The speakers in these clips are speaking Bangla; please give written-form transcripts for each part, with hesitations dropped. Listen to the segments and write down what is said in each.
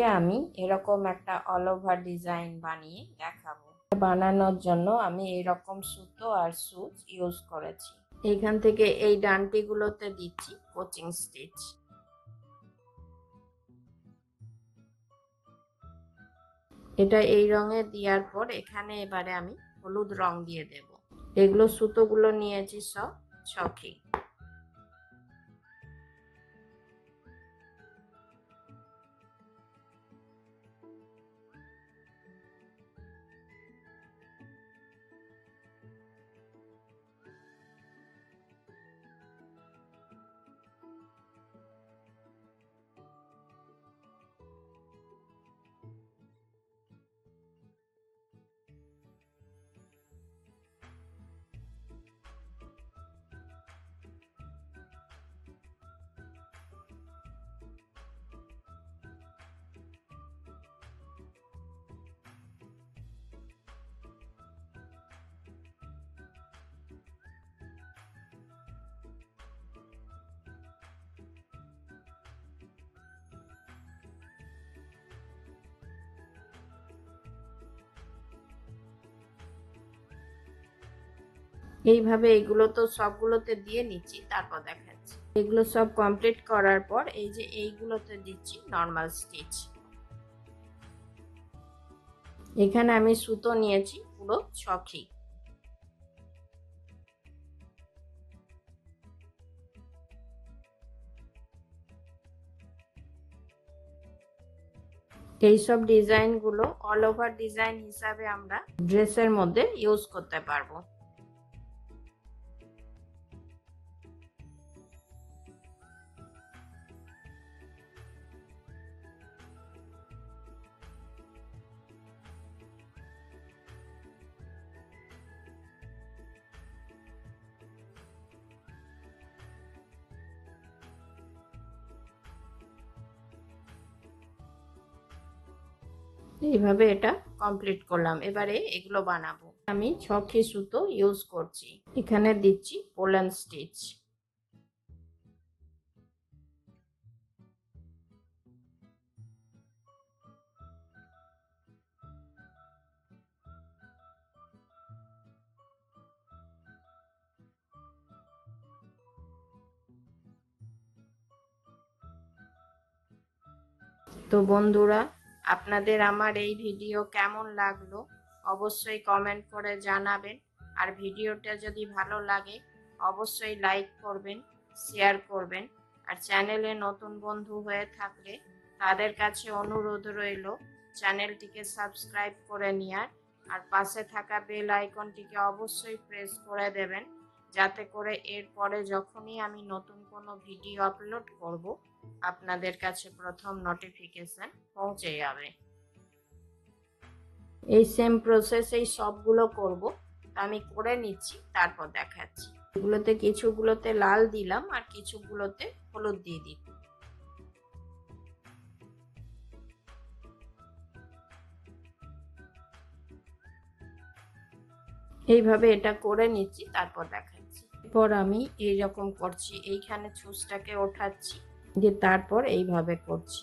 আজকে আমি এরকম একটা অল ওভার ডিজাইন বানিয়ে দেখাবো। বানানোর জন্য আমি এরকম সুতো আর সুচ ইউজ করেছি। এইখান থেকে এই ডান্টিগুলোতে দিচ্ছি কোচিং স্টিচ। এটা এই রঙে দেওয়ার পর এখানে এবারে আমি হলুদ রং দিয়ে দেব। এগুলো সুতোগুলো নিয়েছি সব ছকি। এইভাবে এগুলো তো সবগুলোতে দিয়ে নিচ্ছি, তারপর দেখাচ্ছি। এগুলো সব কমপ্লিট করার পর এই যে এইগুলোতে দিচ্ছি নর্মাল স্টিচ। এখানে আমি সুতো নিয়েছি পুরো ছকি। এইসব ডিজাইনগুলো অল ওভার ডিজাইন হিসাবে আমরা ড্রেসের মধ্যে ইউজ করতে পারবো। এইভাবে এটা কমপ্লিট করলাম। এবারে এগুলো বানাবো। আমি ছকি সুতো ইউজ করছি। এখানে দিচ্ছি পোলেন স্টিচ। তো বন্ধুরা, আপনাদের আমার এই ভিডিও কেমন লাগলো অবশ্যই কমেন্ট করে জানাবেন। আর ভিডিওটা যদি ভালো লাগে অবশ্যই লাইক করবেন, শেয়ার করবেন। আর চ্যানেলে নতুন বন্ধু হয়ে থাকলে তাদের কাছে অনুরোধ রইল চ্যানেলটিকে সাবস্ক্রাইব করে নেওয়ার। আর পাশে থাকা বেল আইকনটিকে অবশ্যই প্রেস করে দেবেন, যাতে করে এরপরে যখনই আমি নতুন কোনো ভিডিও আপলোড করব আপনাদের কাছে প্রথম নোটিফিকেশন পৌঁছে যাবে। এই সেম প্রসেসেই সবগুলো করব। আমি করে নিচ্ছি, তারপর দেখাচ্ছি। এগুলোতে কিছুগুলোতে লাল দিলাম আর কিছুগুলোতে হলুদ দিয়ে দিই। এইভাবে এটা করে নিচ্ছি, তারপর দেখাচ্ছি। এরপর আমি এইরকম করছি, এইখানে ছুঁচটাকে ওঠাচ্ছি, দিয়ে তারপর এইভাবে করছি।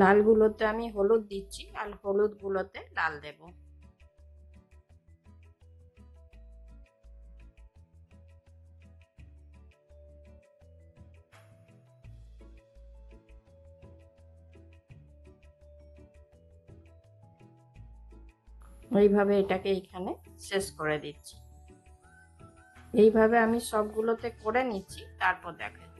লালগুলোতে আমি হলুদ দিচ্ছি আর হলুদগুলোতে লাল দেব। এইভাবে এটাকে এখানে শেষ করে দিচ্ছি। এইভাবে আমি সবগুলোতে করে নিচ্ছি, তারপর দেখাচ্ছি।